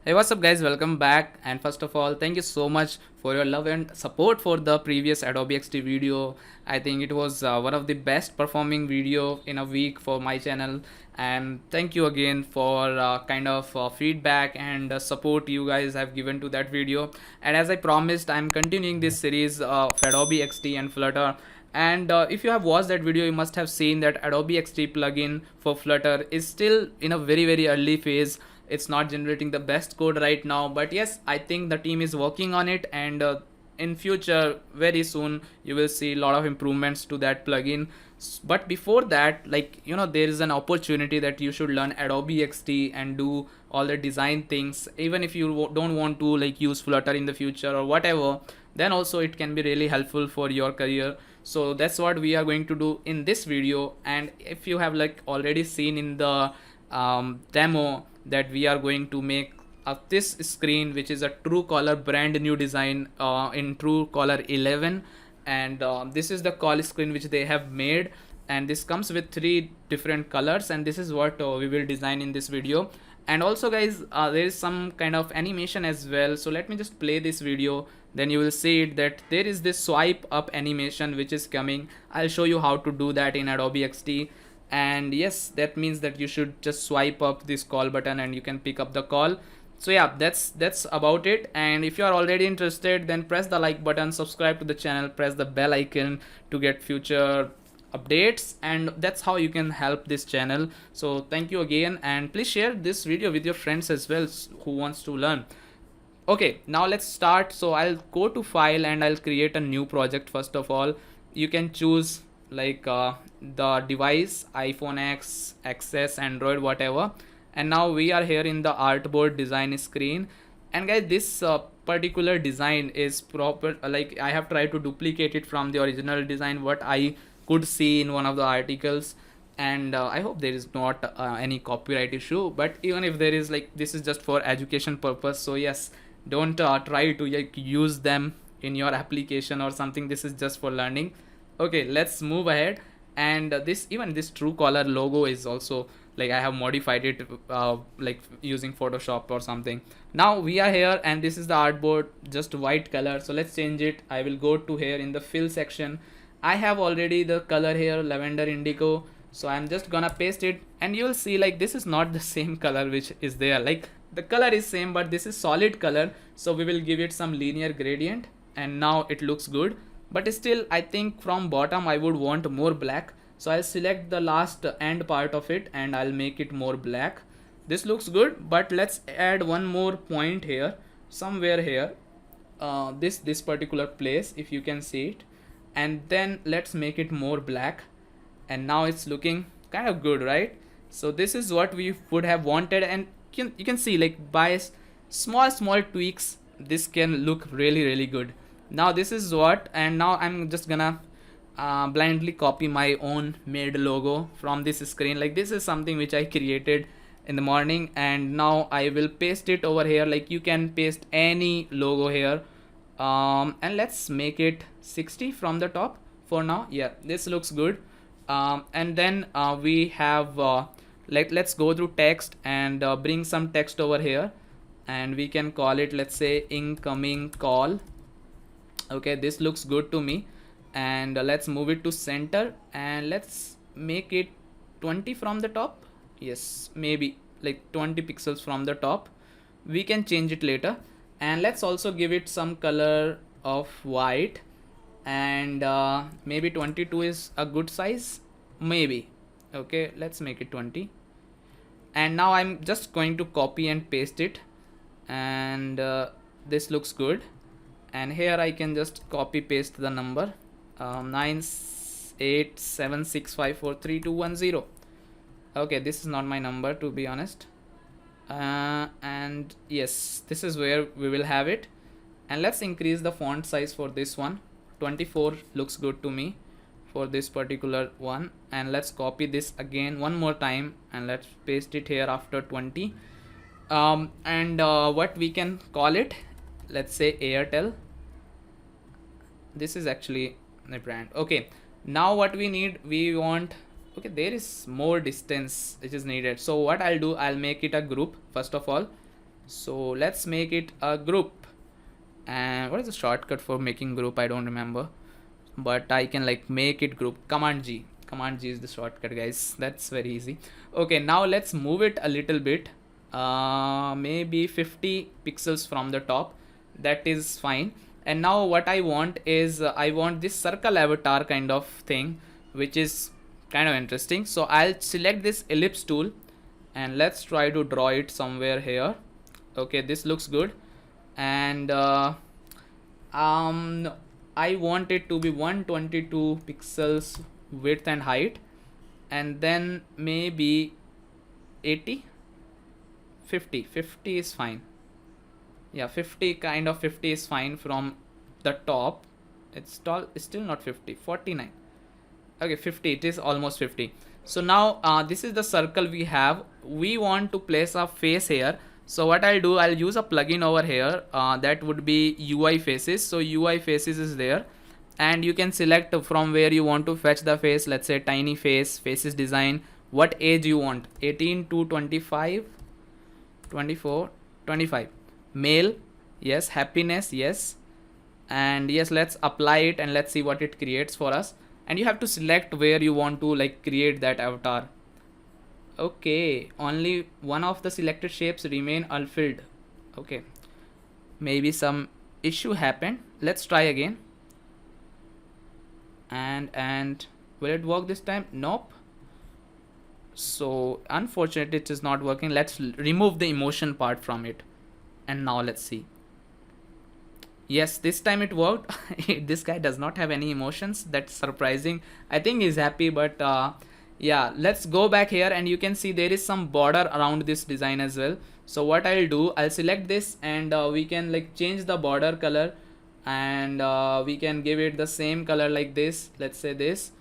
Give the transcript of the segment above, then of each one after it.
Hey, what's up guys, welcome back. And first of all, thank you so much for your love and support for the previous Adobe XD video. I think it was one of the best performing video in a week for my channel, and thank you again for feedback and support you guys have given to that video. And as I promised, I'm continuing this series of Adobe XD and Flutter. And if you have watched that video, you must have seen that Adobe XD plugin for Flutter is still in a very early phase. It's not generating the best code right now, but yes, I think the team is working on it, and in future very soon you will see a lot of improvements to that plugin. But before that, there is an opportunity that you should learn Adobe XD and do all the design things. Even if you don't want to use Flutter in the future or whatever, then also it can be really helpful for your career. So that's what we are going to do in this video. And if you have already seen in the demo, that we are going to make this screen, which is a Truecaller brand new design in Truecaller 11. And this is the call screen which they have made, and this comes with 3 different colors, and this is what we will design in this video. And also guys, there is some kind of animation as well, so let me just play this video, then you will see it that there is this swipe up animation which is coming. I'll show you how to do that in Adobe XD. And yes, that means that you should just swipe up this call button and you can pick up the call. So yeah, that's about it. And if you are already interested, then press the like button, subscribe to the channel, press the bell icon to get future updates, and that's how you can help this channel. So thank you again, and please share this video with your friends as well who wants to learn. Okay, now let's start. So I'll go to file and I'll create a new project. First of all, you can choose the device, iPhone X, XS, Android, whatever. And now we are here in the artboard design screen. And guys, this particular design is proper, I have tried to duplicate it from the original design what I could see in one of the articles. And I hope there is not any copyright issue, but even if there is, this is just for education purpose, so yes, don't try to use them in your application or something. This is just for learning. Okay, let's move ahead. And this Truecaller logo is also I have modified it using Photoshop or something. Now we are here, and this is the artboard, just white color. So let's change it. I will go to here in the fill section. I have already the color here, lavender indigo, so I'm just gonna paste it, and you will see this is not the same color which is there. The color is same, but this is solid color, so we will give it some linear gradient, and now it looks good. But still, I think from bottom I would want more black, so I'll select the last end part of it and I'll make it more black. This looks good, but let's add one more point here, somewhere here, this particular place, if you can see it. And then let's make it more black, and now it's looking kind of good, right? So this is what we would have wanted, and you can see by small tweaks this can look really good. Now this is what, and now I'm just gonna blindly copy my own made logo from this screen. This is something which I created in the morning, and now I will paste it over here. You can paste any logo here, and let's make it 60 from the top for now. Yeah, this looks good. And then we have let's go through text and bring some text over here, and we can call it, let's say, incoming call. Okay, this looks good to me. And let's move it to center, and let's make it 20 from the top. Yes, maybe 20 pixels from the top. We can change it later. And let's also give it some color of white, and maybe 22 is a good size, maybe. Okay, let's make it 20. And now I'm just going to copy and paste it, and this looks good. And here I can just copy paste the number 987654321. Okay, this is not my number, to be honest. And yes, this is where we will have it. And let's increase the font size for this one. 24 looks good to me for this particular one. And let's copy this again one more time, and let's paste it here after 20. And what we can call it, let's say Airtel. This is actually a brand. Okay, now what we need, we want, okay, there is more distance which is needed. So what I'll do, I'll make it a group first of all. So let's make it a group. And what is the shortcut for making group? I don't remember, but I can like make it group. Command G is the shortcut, guys. That's very easy. Okay, now let's move it a little bit, maybe 50 pixels from the top. That is fine. And now what I want is I want this circle avatar kind of thing, which is kind of interesting. So I'll select this ellipse tool and let's try to draw it somewhere here. Okay, this looks good. And I want it to be 122 pixels width and height, and then maybe 80, 50 is fine. Yeah, 50 is fine from the top. It's still not 50, 49. Okay, 50, it is almost 50. So now this is the circle we have. We want to place a face here. So what I'll do, I'll use a plugin over here that would be UI faces. So UI faces is there, and you can select from where you want to fetch the face. Let's say tiny face, faces design, what age you want, 18 to 25, 24, 25, male, yes, happiness, yes, and yes, let's apply it and let's see what it creates for us. And you have to select where you want to like create that avatar. Okay, only one of the selected shapes remain unfilled. Okay, maybe some issue happened. Let's try again. And will it work this time? Nope. So unfortunately it is not working. Let's remove the emotion part from it, and now let's see. Yes, this time it worked. This guy does not have any emotions. That's surprising. I think he's happy, but yeah, let's go back here and you can see there is some border around this design as well. So what I'll do, I'll select this and we can like change the border color, and we can give it the same color like this. Let's say this,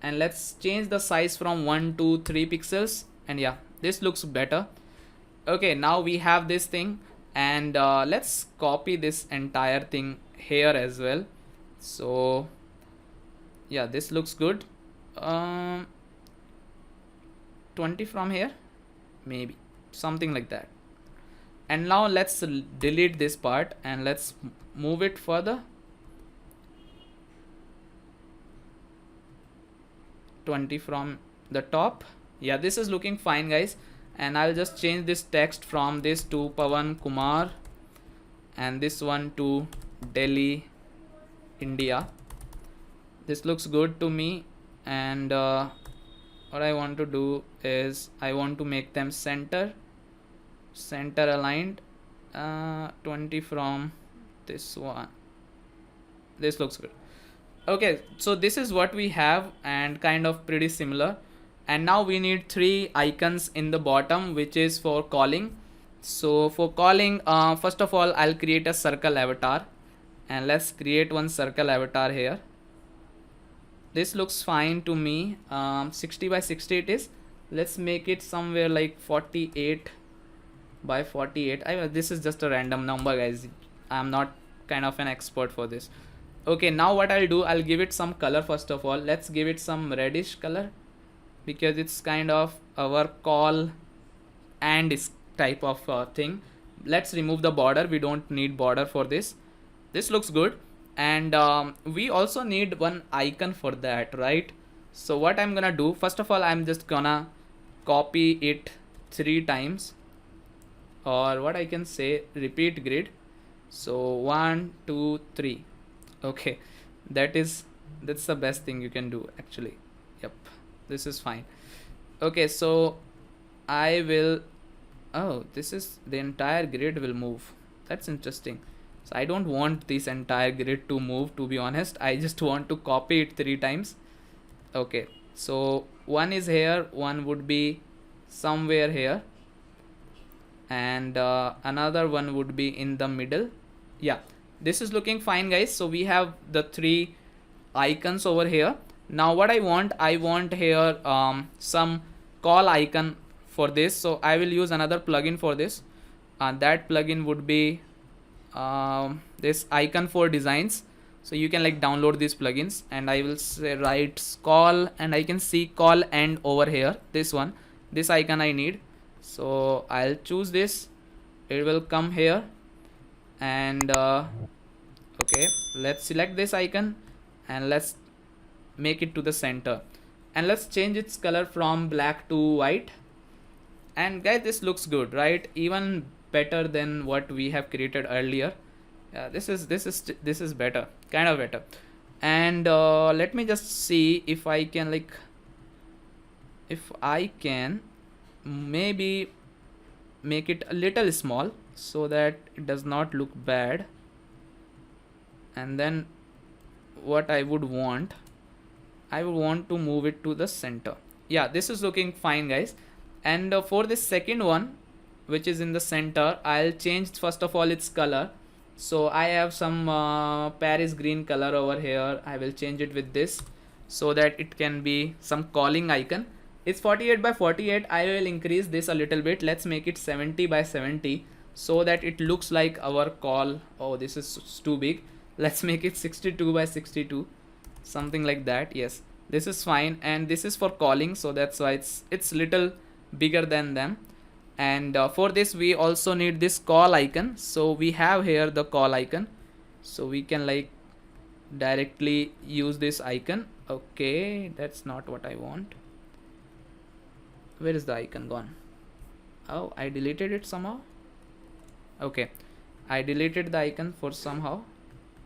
and let's change the size from 1 to 3 pixels, and yeah, this looks better. Okay, now we have this thing, and let's copy this entire thing here as well. So yeah, this looks good. 20 from here, maybe something like that. And now let's delete this part and let's move it further. 20 from the top. Yeah, this is looking fine, guys. And I'll just change this text from this to Pawan Kumar, and this one to Delhi, India. This looks good to me. And what I want to do is I want to make them center aligned. 20 from this one. This looks good. Okay, so this is what we have, and kind of pretty similar. And now we need 3 icons in the bottom, which is for calling. So for calling, first of all, I'll create a circle avatar, and let's create one circle avatar here. This looks fine to me. 60 by 60 it is. Let's make it somewhere like 48 by 48. This is just a random number, guys. I'm not kind of an expert for this. Okay, now what I'll do, I'll give it some color. First of all, let's give it some reddish color, because it's kind of our call and is type of thing. Let's remove the border. We don't need border for this. This looks good. And we also need one icon for that, right? So what I'm gonna do, first of all, I'm just gonna copy it 3 times, or what I can say, repeat grid. So 1 2 3. Okay, that's the best thing you can do actually. Yep, this is fine. Okay, so I will, oh, this is the entire grid will move. That's interesting. So I don't want this entire grid to move, to be honest. I just want to copy it 3 times. Okay, so one is here, one would be somewhere here, and another one would be in the middle. Yeah, this is looking fine, guys. So we have the 3 icons over here. Now what I want here some call icon for this. So I will use another plugin for this. That plugin would be this icon for designs. So you can like download these plugins, and I will say write call, and I can see call end over here. This one, this icon I need. So I'll choose this, it will come here, and okay, let's select this icon and let's make it to the center, and let's change its color from black to white. And guys, this looks good, right? Even better than what we have created earlier. This is better, kind of better. And let me just see if I can maybe make it a little small so that it does not look bad. And then what I would want to move it to the center. Yeah, this is looking fine, guys. And for this second one, which is in the center, I'll change first of all its color. So I have some Paris green color over here. I will change it with this so that it can be some calling icon. It's 48 by 48. I will increase this a little bit. Let's make it 70 by 70 so that it looks like our call. Oh, this is too big. Let's make it 62 by 62, something like that. Yes, this is fine, and this is for calling, so that's why it's little bigger than them. And for this we also need this call icon. So we have here the call icon, so we can like directly use this icon. Okay, that's not what I want. Where is the icon gone? Oh, I deleted it somehow. Okay, I deleted the icon for somehow,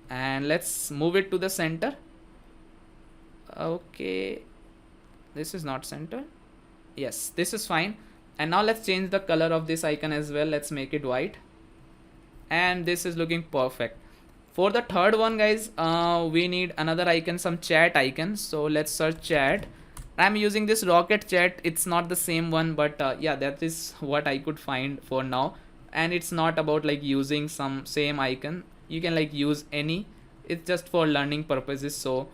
and let's move it to the center. Okay, this is not center. Yes, this is fine. And now let's change the color of this icon as well. Let's make it white, and this is looking perfect. For the third one, guys, we need another icon, some chat icon. So let's search chat. I'm using this rocket chat. It's not the same one, but yeah, that is what I could find for now. And it's not about like using some same icon. You can like use any. It's just for learning purposes, so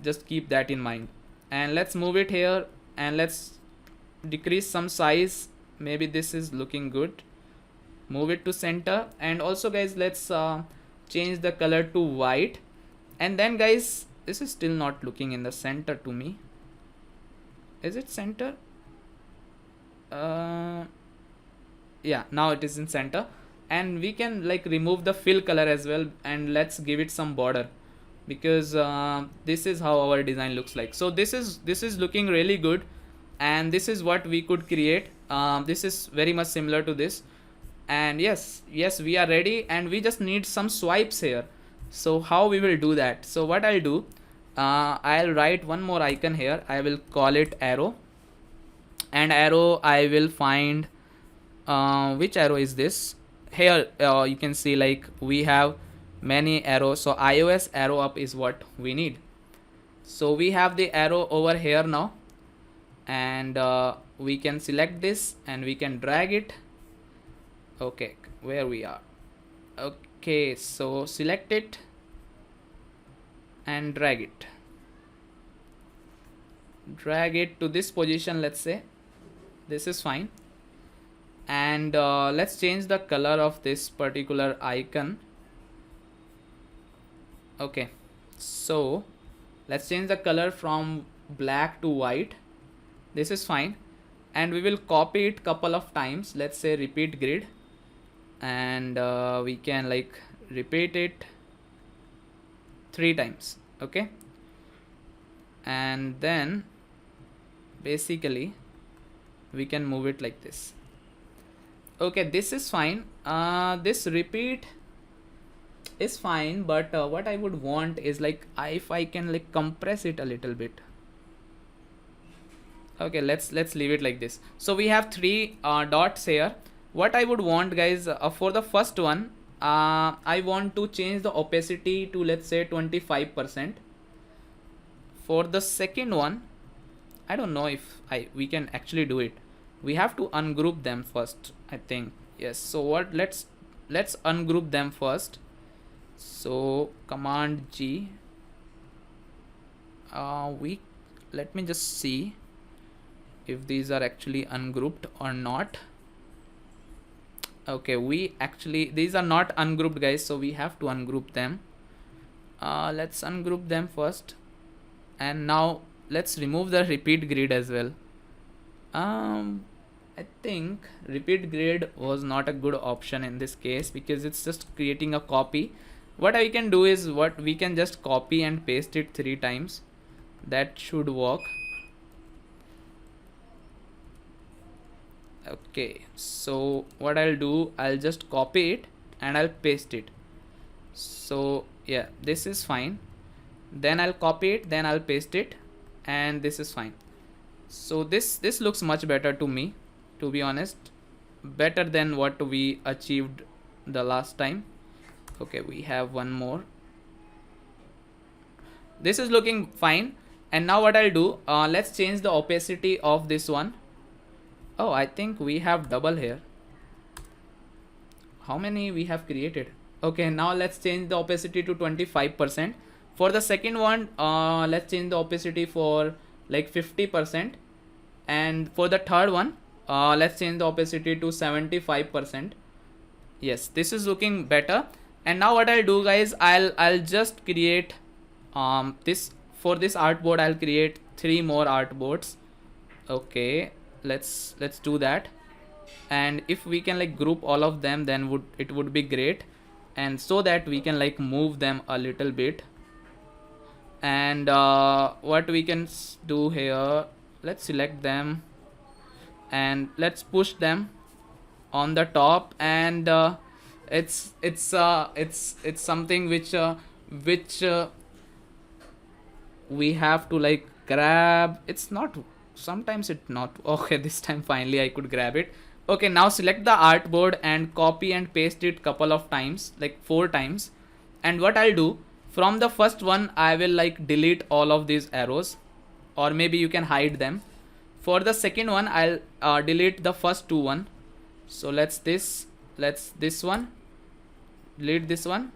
just keep that in mind. And let's move it here, and let's decrease some size. Maybe this is looking good. Move it to center. And also, guys, let's change the color to white. And then, guys, this is still not looking in the center to me. Is it center? Yeah, now it is in center. And we can like remove the fill color as well, and let's give it some border, because this is how our design looks like. So this is looking really good, and this is what we could create. This is very much similar to this. And yes, we are ready, and we just need some swipes here. So how we will do that? So what I'll do, I'll write one more icon here. I will call it arrow, and arrow I will find which arrow is this here. You can see like we have many arrows, so iOS arrow up is what we need. So we have the arrow over here now, and we can select this and we can drag it. Okay, where we are. Okay, so select it and drag it to this position. Let's say this is fine. And let's change the color of this particular icon. Okay, so let's change the color from black to white. This is fine, and we will copy it couple of times. Let's say repeat grid, and we can like repeat it 3 times. Okay, and then basically we can move it like this. Okay, this is fine. This repeat is fine, but what I would want is like if I can like compress it a little bit. Okay, let's leave it like this. So we have 3 dots here. What I would want, guys, for the first one, I want to change the opacity to, let's say, 25%. For the second one, I don't know if we can actually do it. We have to ungroup them first, I think. Yes, so what, let's ungroup them first. So Command G. Let me just see if these are actually ungrouped or not. Okay, these are not ungrouped, guys, so we have to ungroup them. Let's ungroup them first, and now let's remove the repeat grid as well. I think repeat grid was not a good option in this case because it's just creating a copy. What I can do is what we can just copy and paste it 3 times. That should work. Okay, so what I'll do, I'll just copy it and I'll paste it. So yeah, this is fine. Then I'll copy it, then I'll paste it, and this is fine. So this looks much better to me, to be honest, better than what we achieved the last time. Okay, we have one more. This is looking fine. And now what I'll do, let's change the opacity of this one. Oh, I think we have double here. How many we have created? Okay, now let's change the opacity to 25%. For the second one, let's change the opacity for like 50%. And for the third one, let's change the opacity to 75%. Yes, this is looking better. And now what I'll do, guys, I'll just create this. For this artboard, I'll create 3 more artboards. Okay, let's do that. And if we can like group all of them, then it would be great. And so that we can like move them a little bit. And what we can do here, let's select them and let's push them on the top. And it's something which we have to like grab. It's not, sometimes it not. Okay, this time finally I could grab it. Okay, now select the artboard and copy and paste it couple of times, like 4 times. And what I'll do, from the first one I will like delete all of these arrows, or maybe you can hide them. For the second one, I'll delete the first 2 one. So let's this one, delete this one,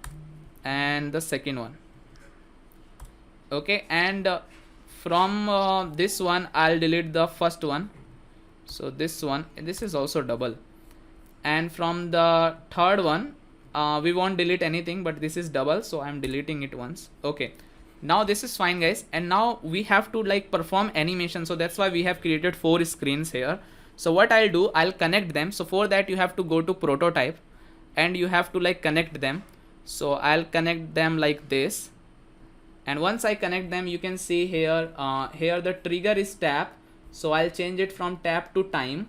and the second one. Okay, and from this one I'll delete the first one. So this one, this is also double. And from the third one, we won't delete anything, but this is double, so I'm deleting it once. Okay, now this is fine, guys. And now we have to like perform animation, so that's why we have created 4 screens here. So what I'll do, I'll connect them. So for that you have to go to prototype and you have to like connect them. So I'll connect them like this. And once I connect them, you can see here, here the trigger is tap. So I'll change it from tap to time,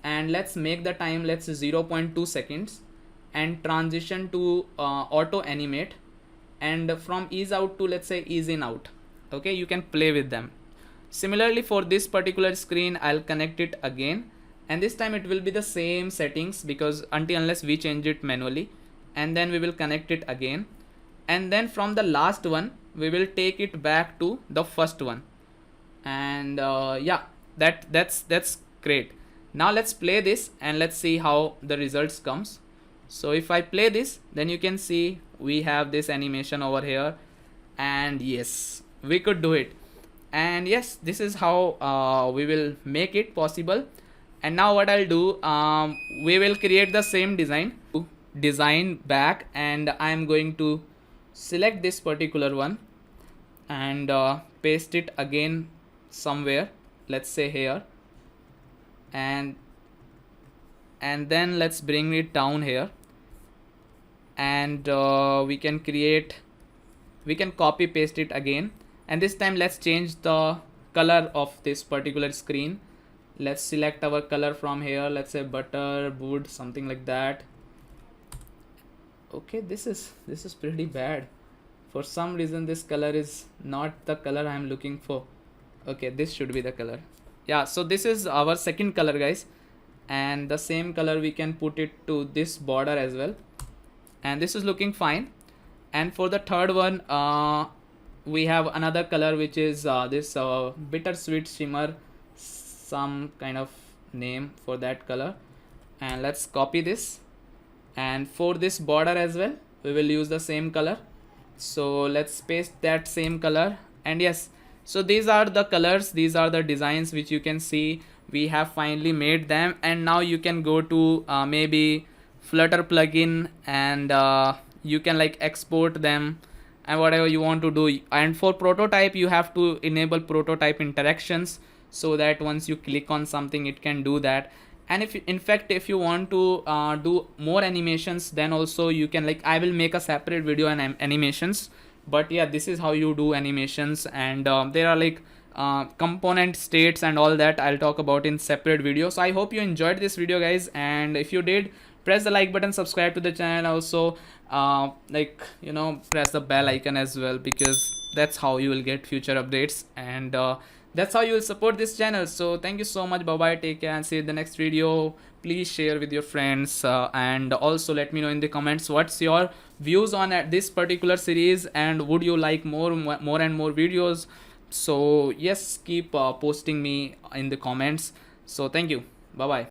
and let's make the time, let's 0.2 seconds, and transition to auto animate, and from ease out to let's say ease in out. Okay, you can play with them. Similarly for this particular screen, I'll connect it again, and this time it will be the same settings, because unless we change it manually, and then we will connect it again. And then from the last one, we will take it back to the first one. And yeah, that's great. Now let's play this and let's see how the results comes. So if I play this, then you can see we have this animation over here, and yes, we could do it. And yes, this is how we will make it possible. And now what I'll do, we will create the same design back, and I'm going to select this particular one and paste it again somewhere, let's say here, and then let's bring it down here. And we can copy paste it again, and this time let's change the color of this particular screen. Let's select our color from here, let's say butter wood, something like that. Okay, this is pretty bad. For some reason this color is not the color I'm looking for. Okay, this should be the color. Yeah, so this is our second color, guys, and the same color we can put it to this border as well, and this is looking fine. And for the third one, we have another color, which is this bittersweet shimmer, some kind of name for that color. And let's copy this, and for this border as well we will use the same color. So let's paste that same color. And yes, so these are the colors, these are the designs which you can see we have finally made them. And now you can go to maybe Flutter plugin, and you can like export them and whatever you want to do. And for prototype, you have to enable prototype interactions, so that once you click on something it can do that. And if in fact if you want to do more animations, then also you can, like, I will make a separate video on animations. But yeah, this is how you do animations. And there are like component states and all that I'll talk about in separate videos. So I hope you enjoyed this video, guys, and if you did, press the like button, subscribe to the channel, also like, press the bell icon as well, because that's how you will get future updates, and that's how you will support this channel. So thank you so much, bye bye, take care, and see you in the next video. Please share with your friends, and also let me know in the comments what's your views on this particular series, and would you like more and more videos. So yes, keep posting me in the comments. So thank you, bye bye.